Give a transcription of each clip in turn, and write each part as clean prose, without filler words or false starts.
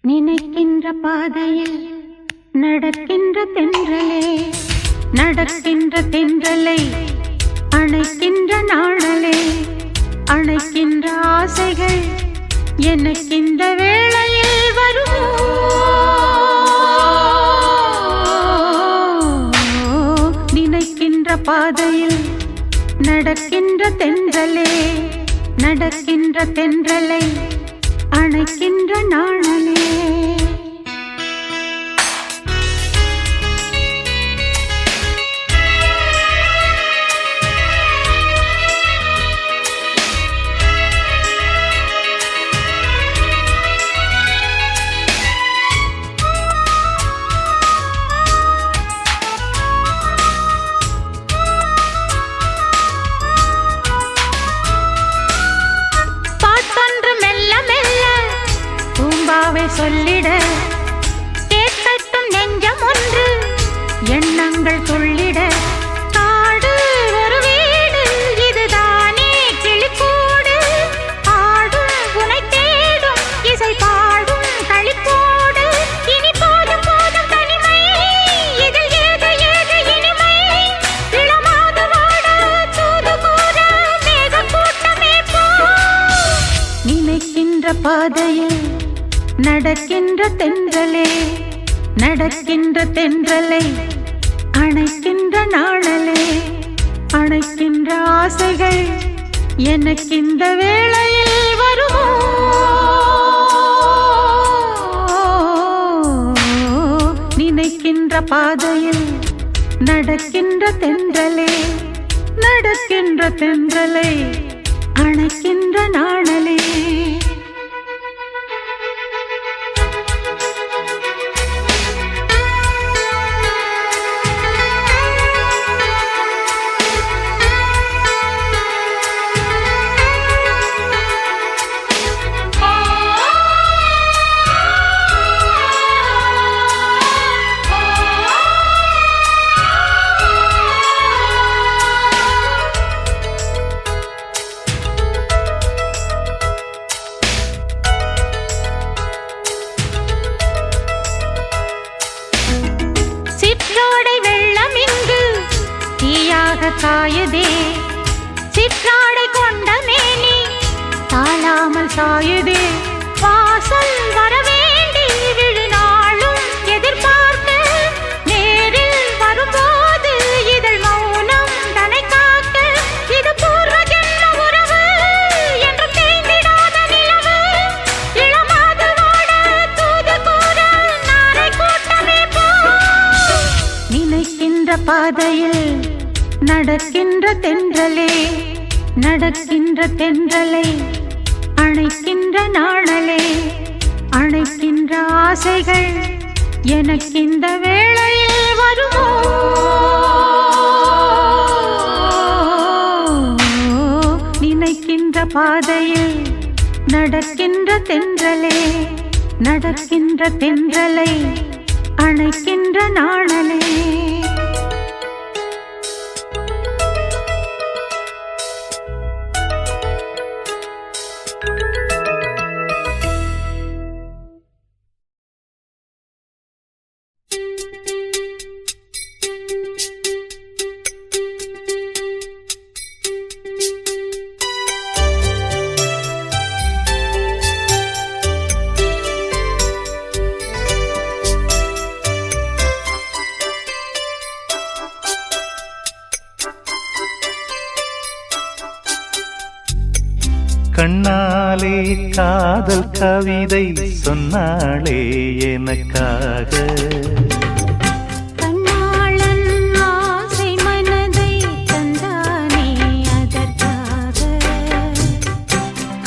நினைக்கின்ற பாதையில் நடக்கின்ற தென்றலே, நடக்கின்ற தென்றலை அணைக்கின்ற நாணலே, அணைக்கின்ற ஆசைகள் எனக்கின்ற வேளையில் வரும். பாதையில் நடக்கின்ற தென்றலே, நடக்கின்ற தென்றலை அணைக்கின்ற நாணலே. சொல்லிட கேட்கட்டும் நெஞ்சம் ஒன்று எண்ணங்கள் சொல்லிட. காடு ஒரு வீடு இதுதானே கிளிக்கூடு, ஆடும் உனை தேடும் இசை பாடும் களிப்போடு. இனி போதும் போதும் தனிமை, இதில் ஏது ஏது இனிமை. இளமாது வாட தூது கூற மேக கூட்டமே போ. நினைக்கின்ற பாதையில் நடக்கின்ற தென்றலே, நடக்கின்ற தென்றலை அணைக்கின்ற நாணலே. அணைக்கின்ற ஆசைகள் எனக்கிந்த வேளையில் வருமோ? நினைக்கின்ற பாதையில் நடக்கின்ற தென்றலே, நடக்கின்ற தென்றலை அணைக்கின்ற நாணலே. சாயுதே சிற்றாடை கொண்ட மேனி தாழாமல் சாயுதே. வாசல் வரவேண்டி விழுநாளும் எதிர்பார்க்க, நேரில் வரும்போது இதழ் மௌனம் தனை காக்க. இது பூர்வ ஜென்ம உறவு என்று தேய்ந்திடாத நிலவு. இளமாது வாட தூது கூற நாரை கூட்டமே போ. நினைக்கின்ற பாதையில் நடக்கின்ற தென்றலே, நடக்கின்ற தென்றலை அணைக்கின்ற நாணலே. அணைக்கின்ற ஆசைகள் எனக்கிந்த வேளையில் வருமோ? நினைக்கின்ற பாதையில் நடக்கின்ற தென்றலே, நடக்கின்ற தென்றலை அணைக்கின்ற நாணலே. கண்ணாலே காதல் கவிதை சொன்னாளே எனக்காக. கண்ணாளன் ஆசை மனதை தந்தானே அதற்காக.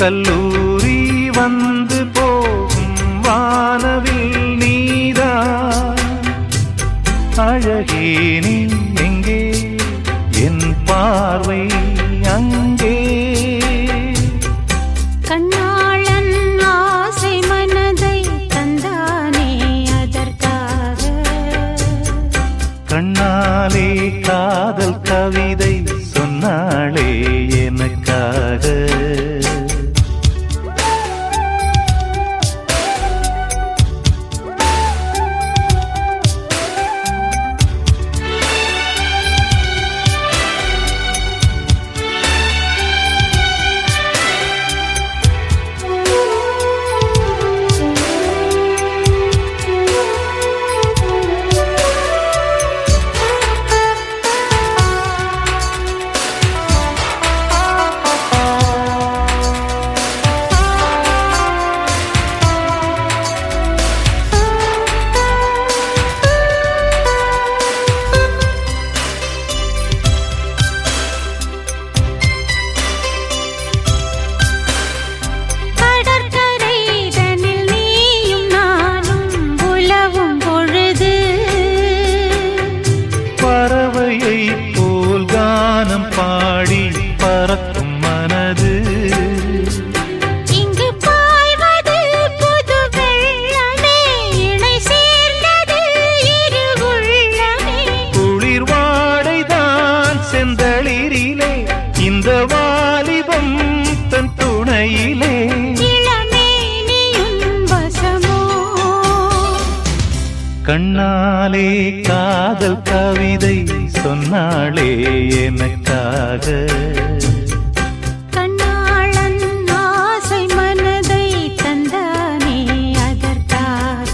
கல்லூரி வந்து போகும் வானவில் நீதான் அழகே. நீ எங்கே? என் பார்வை அங்கே. கண்ணாளன் ஆசை மனதை தந்தானே அதற்காக. கண்ணாலே காதல் கவிதை சொன்னாளே எனக்காக. கண்ணாலே காதல் கவிதை சொன்னாளே எனக்காக. கண்ணாளன் ஆசை மனதை தந்தானே அதற்காக.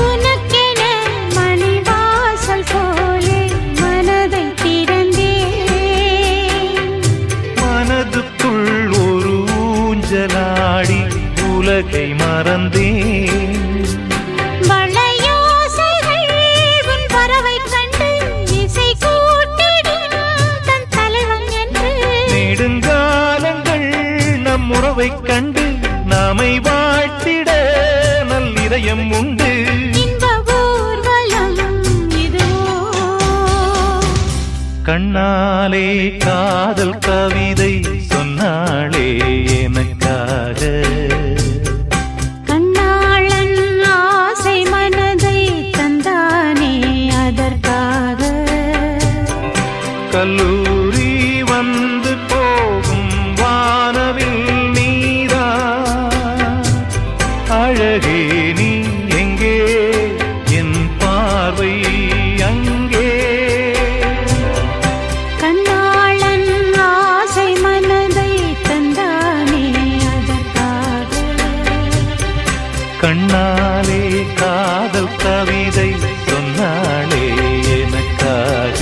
உனக்கென மணிவாசல் போலே மனதை திறந்தேன். மனதுக்குள் ஒரு ஊஞ்சலாடி உலகை மறந்தேன். வளையோசைகள் உன் வரவைக் கண்டு இசை கூட்டிடும் தன் தலைவன் என்று. நெடுங்காலங்கள் நம் உறவைக் கண்டு நாமை வாழ்த்திட நல்லிதயம் உண்டு. இன்ப ஊர்வலம் இதுவோ. கண்ணாலே காதல் கவிதை சொன்னாளே எனக்காக. கண்ணாளன் ஆசை மனதை தந்தானே அதற்காக. கல்லூரி வந்து போகும் வானவில் நீரா அழகே நீ எங்கே என் பார்வை அங்கே. கண்ணாளன் ஆசை மனதை தந்தானே அதற்காக. கண்ணாலே காதல் கவிதை சொன்னாளே எனக்காக.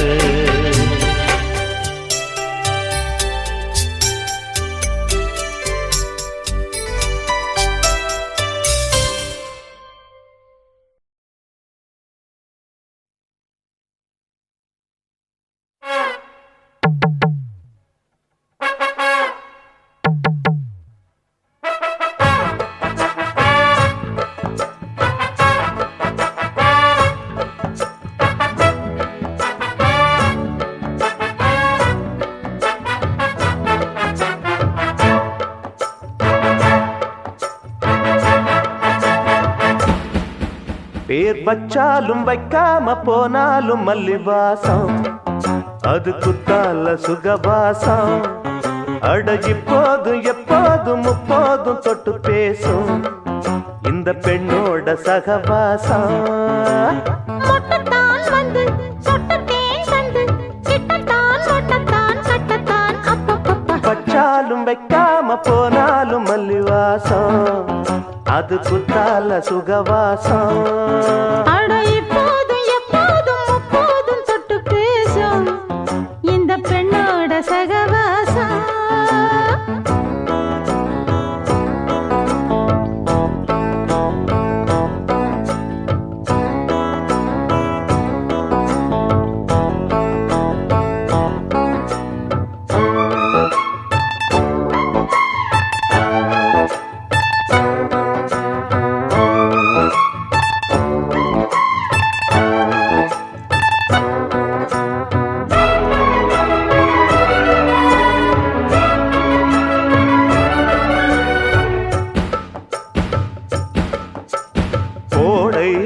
பேர் வச்சாலும் வைக்காம போனாலும் மல்லிவாசம் அது குத்தால சுகவாசம். அட இப்போதும் எப்போதும் முப்போதும் தொட்டு பேசும் இந்த பெண்ணோட சகவாசம். மொட்டத்தான் வந்து சொட்டத்தேன் தந்து கிட்டத்தான் மொட்டத்தான் கட்டத்தான் அப்பப்பப்பா. வச்சாலும் வைக்காம போனாலும் மல்லிவாசம் அது குத்தால சுகவாசம். அட இப்போதும் எப்போதும் முப்போதும் தொட்டு பேசும் இந்த பெண்ணோட சகவாசம்.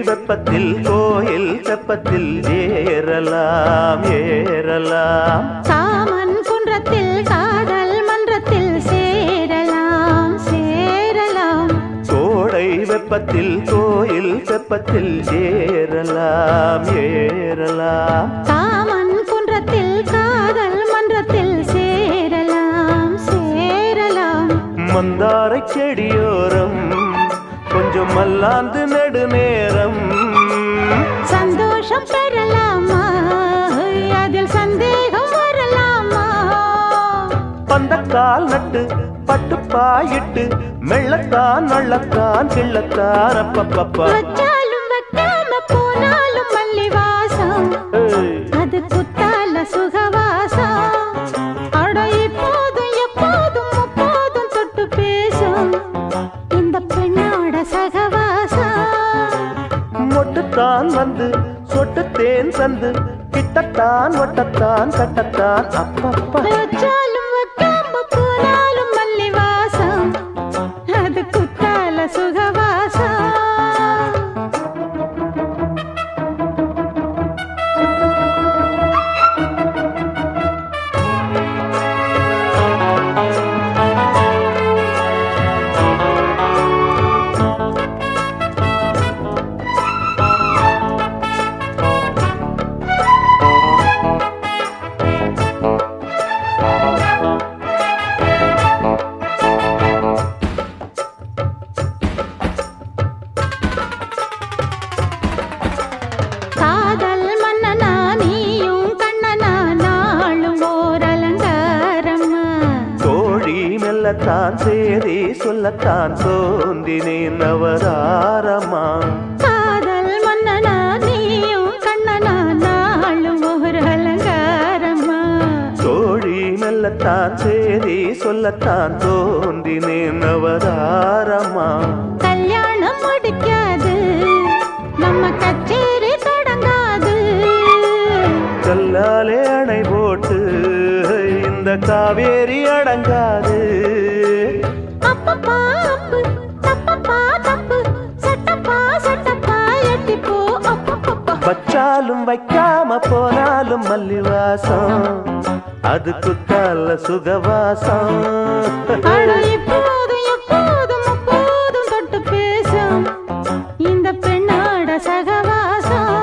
வெப்பத்தில் கோயில் தெப்பத்தில் ஏறலாம் ஏறலாம். காமன் குன்றத்தில் காதல் மன்றத்தில் சேரலாம் சேரலாம். கோடை வெப்பத்தில் கோயில் தெப்பத்தில் ஏறலாம் ஏறலாம். காமன் குன்றத்தில் காதல் மன்றத்தில் சேரலாம் சேரலாம். மந்தாரை செடியோரம் கொஞ்சம் மல்லாந்து நெடுநேரம் சந்தோஷம் பெறலாமா அதில் சந்தேகம் வரலாமா. பந்தக்கால் நட்டு பட்டுப்பாயிட்டு மெள்ளத்தான் நள்ளத்தான் கிள்ளத்தான் அப்பப்பப்பா. வச்சாலும் வைக்காம போனாலும் மல்லிவாசம் அது குத்தால சுகவாசம். அட இப்போதும் எப்போதும் முப்போதும் தொட்டு பேசும் இந்த பெண்ணோட சகவாசம். மொட்டுத்தான் வந்து சொட்டுத்தேன் தந்து கிட்டத்தான் ஒட்டத்தான் கட்டத்தான் அப்பப்பா வச்சாலும் வைக்காம போனாலும் மல்லி வாசம் அது குத்தால சுகவாசம் காதல் மன்னனா நீயும் கண்ணனா நாளும் ஓர் அலங்காரம்மா தோழி மெல்லத்தான் சேரி சொல்லத்தான் சோந்தினேன் நவதாரமா காதல் மன்னனா நீயும் கண்ணனா நாளும் ஓர் அலங்காரம்மா தோழி மெல்லத்தான் சேரி சொல்லத்தான் தோன்றினேன் நவதாரமா கல்யாணம் முடிக்காது நம்ம கச்சேரி தொடங்காது கல்லாலே அணை போட்டு இந்த காவேரி அடங்காது அப்பப்பா அப்பு தப்பப்பா தப்பு சட்டப்பா சட்டப்பா எட்டிப்போ அப்பப்பப்பா வச்சாலும் வைக்காம போனாலும் மல்லிவாசம் அது குத்தால சுகவாசம் அட இப்போதும் எப்போதும் அப்போதும் தொட்டு பேசும் இந்த பெண்ணோட சகவாசம்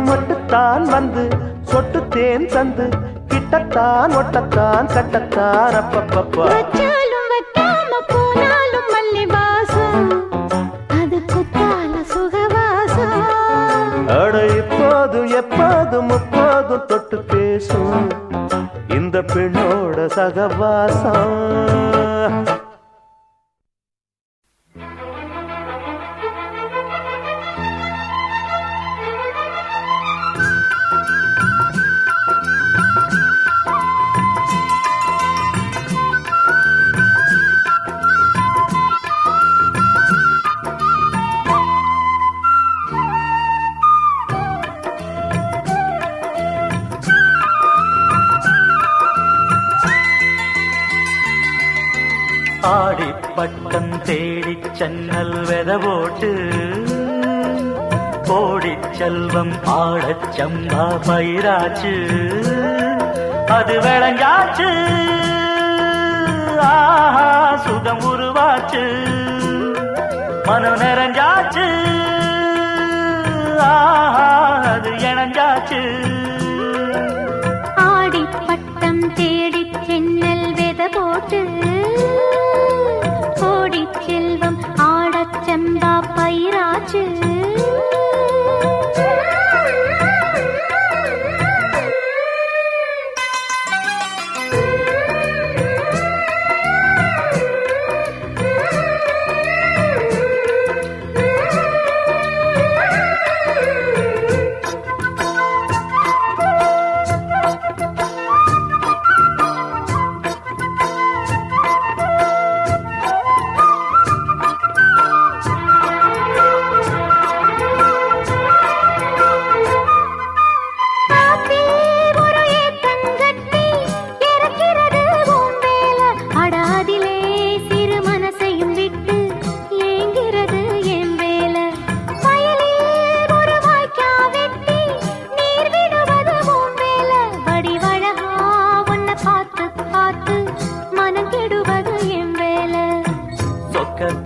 மொட்டுத்தான் வந்து சொட்டுத்தேன் தந்து கிட்டத்தான் ஒட்டத்தான் கட்டத்தான் அப்பப்பப்பா வச்சாலும் வைக்காம போனாலும் மல்லி வாசம் அது குத்தால சுகவாசம் அட இப்போதும் எப்போதும் முப்போதும் தொட்டு பேசும் இந்த பெண்ணோட சகவாசம் ஆடிப்பட்டம் தேடிச் சென்னல் வெத போட்டு கோடிச் செல்வம் ஆடச் சம்பா பயிராச்சு அது விளைஞ்சாச்சு ஆஹா சுகம் உருவாச்சு மனம் நிறைஞ்சாச்சு ஆஹா அது இணைஞ்சாச்சு ஆடிப்பட்டம் தேடிச் சென்னல் வெத போட்டு கோடிச் செல்வம் ஆடச் செம்பா பயிராச்சு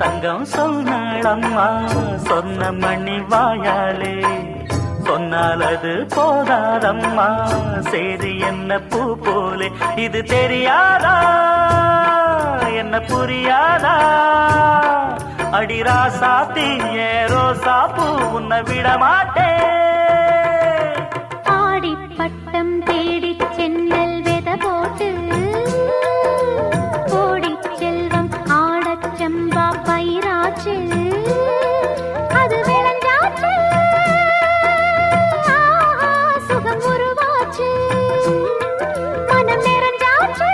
தங்கம் சொன்னாளம்மா சொன்ன மணி வாயாலே சொன்னால் அது போதாதம்மா சேதி என்ன பூ போலே இது தெரியாதா என்ன புரியாதா அடிராசா தீய ரோசா பூ உன்னை விட மாட்டேன் ஆடிப்பட்டம் தேடிச் சென்னல் வெத போட்டு கோடிச் செல்வம் ஆடச் செம்பா பயிராச்சு அது விளைஞ்சாச்சு ஆஹா சுகம் உருவாச்சு மனம் நிறைஞ்சாச்சு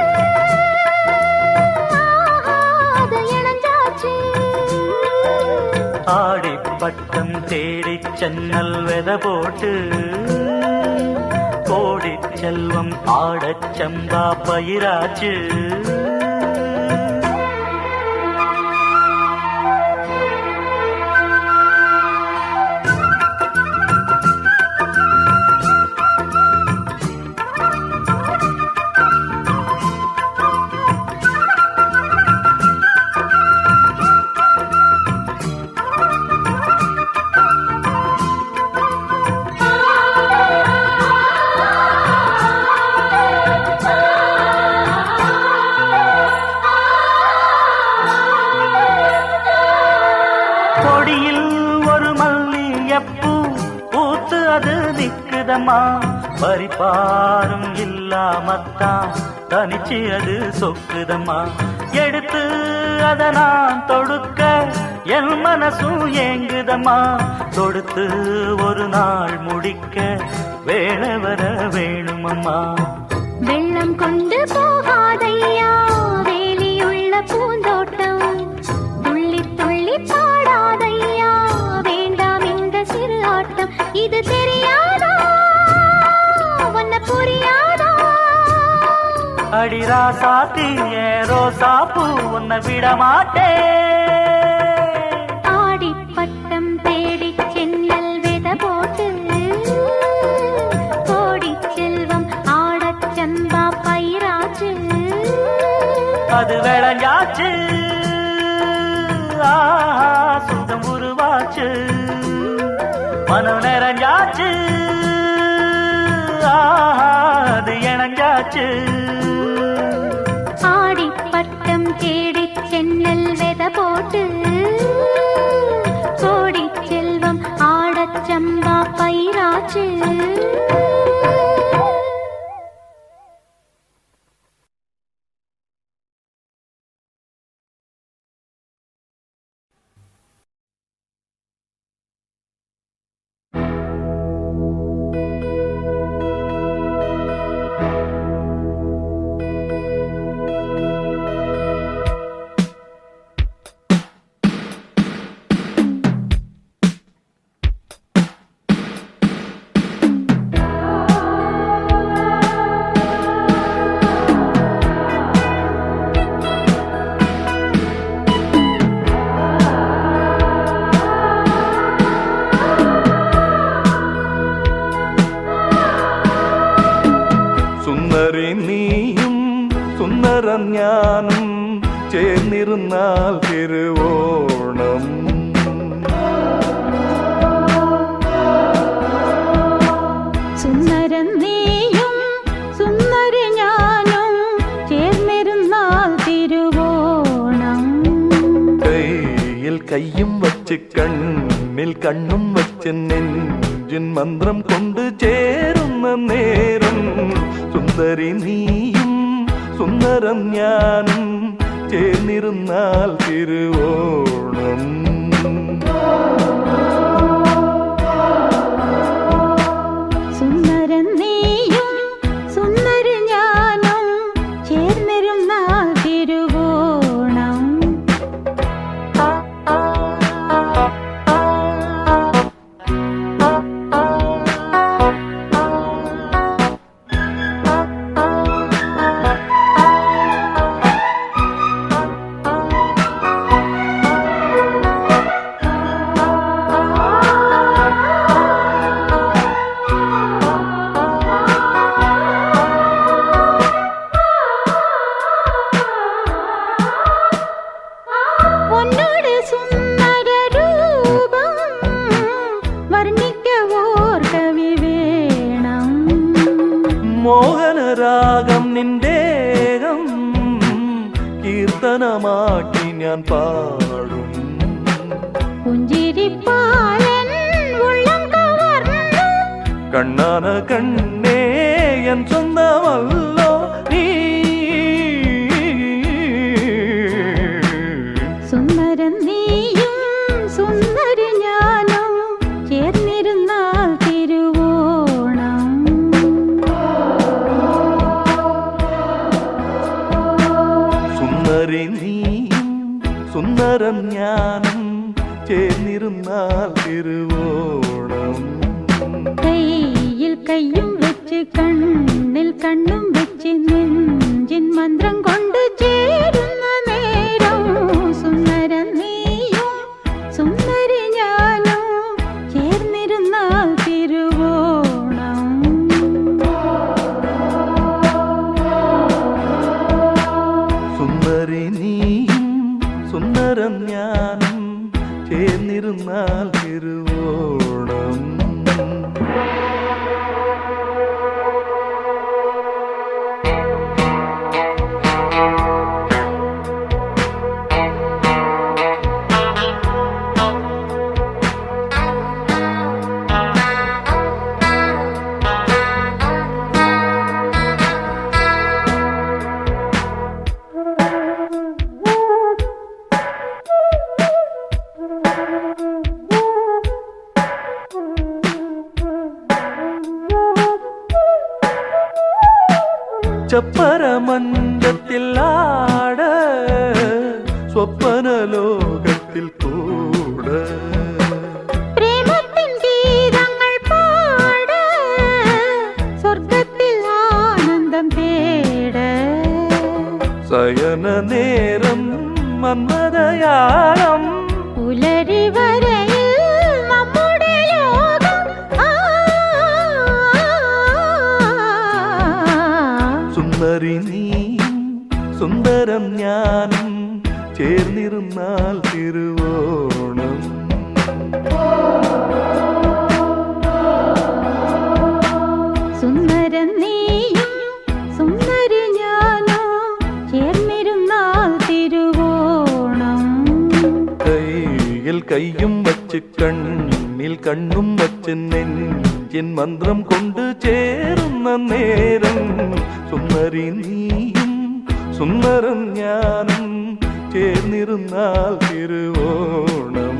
ஆஹா அது இணைஞ்சாச்சு ஆடிப்பட்டம் தேடிச் சென்னல் வெத போட்டு செல்வம் ஆடச் சம்பா பயிராச்சு. கொடியில் ஒரு மல்லிகைப்பூ பூத்து அது நிக்குதம்மா, பறிப்பாரும் இல்லாமத்தான் தனிச்சு அது சொக்குதம்மா. எடுத்து அத நான் தொடுக்க என் மனசும் ஏங்குதம்மா. தொடுத்து ஒரு நாள் முடிக்க வேளை வர வேணுமம்மா. வெள்ளம் கொண்டு போகாதையா வேலியுள்ள பூந்தோட்டம், துள்ளி துள்ளி பாடாதையா வேண்டாம் இந்த சிறு ஆட்டம். இது தெரியாதா உன்ன புரியாதா? அடிராசாத்தி ஏன் ரோசா பூ உன்னை விட மாட்டேன். ஆடிப்பட்டம் தேடி சென்னல் வித போட்டு கோடி செல்வம் ஆடச் சம்பா பயிராச்சு. அது விளைஞ்சாச்சு, சுகம் உருவாச்சு, மனம் நிறைஞ்சாச்சு, அது இணைஞ்சாச்சு. ஆடிப்பட்டம் தேடி சென்னல் வித போட்டு கோடி செல்வம் ஆடச் சம்பா பயிராச்சு. ഞാനും ചേർന്നിരുന്നാൽ തിരുവോണം. സുന്ദരൻ നീയും സുന്ദരി ഞാനും ചേർന്നിരുന്നാൽ തിരുവോണം. കയ്യിൽ കയ്യും വച്ച് കണ്ണിൽ കണ്ണും വച്ച് നെഞ്ചിൻ മന്ത്രം കൊണ്ട് ചേരുന്ന നേരം സുന്ദരി നീയും സുന്ദരം ഞാനും ചേർന്നിരുന്നാൽ തിരുവോണം. സുന്ദരൻ നീയും സുന്ദരി ഞാനും ചേർന്നിരുന്നാൽ തിരുവോണം. മോഹനരാഗം നിന്റേകം കീർത്തനമാക്കി ഞാൻ പാടും. പുഞ്ചിരിപ്പാലൻ ഉള്ളം കവർന്നു കണ്ണാന കണ്ണേ എൻ സ്വന്തമല്ലോ നീ. സുന്ദരൻ നീയും സുന്ദരി ഞാനും ചേർന്നിരുന്നാൽ തിരുവോണം. സുന്ദരി നീയും സുന്ദരം ഞാനും ചേർന്നിരുന്നാൽ തിരുവോണം. കയ്യിൽ കയ്യും വെച്ച് കണ്ണിൽ കണ്ണും വെച്ച് നെഞ്ചിൻ മന്ത്രം കൊണ്ട് ചേരുന്ന നേരം സുന്ദരം നീയും സുന്ദരി ഞാനും ചേർന്നിരുന്നാൽ തിരുവോണം. സുന്ദരി നീയും സുന്ദരം ഞാനും ചേർന്നിരുന്നാൽ തിരുവോണം. ചപ്പരമഞ്ചത്തിൽ ആട സ്വപ്ന ലോകത്തിൽ കൂട പ്രേമത്തിൻ ഗീതങ്ങൾ പാട സ്വർഗത്തിൽ ആനന്ദം തേട ശയന നേരം മന്മദയാളം പുലരി വരയിൽ നമ്മുടെ ലോകം. സുന്ദരി നീയും സുന്ദരം ഞാനും ചേർന്നിരുന്നാൽ തിരുവോണം. സുന്ദരം നീയും സുന്ദരി ഞാനോ ചേർന്നിരുന്നാൽ തിരുവോണം. കയ്യിൽ കയ്യും വച്ച് കണ്ണിൽ കണ്ണും വച്ച് നെഞ്ചിൻ മന്ത്രം കൊണ്ട് ചേരുന്ന നേരം സുന്ദരി നീയും സുന്ദരം ഞാനും ചേർന്നിരുന്നാൽ തിരുവോണം.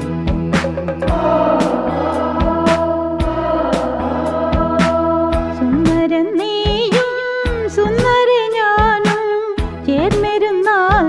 സുന്ദരം നീയും സുന്ദരി ഞാനും ചേർന്നിരുന്നാൽ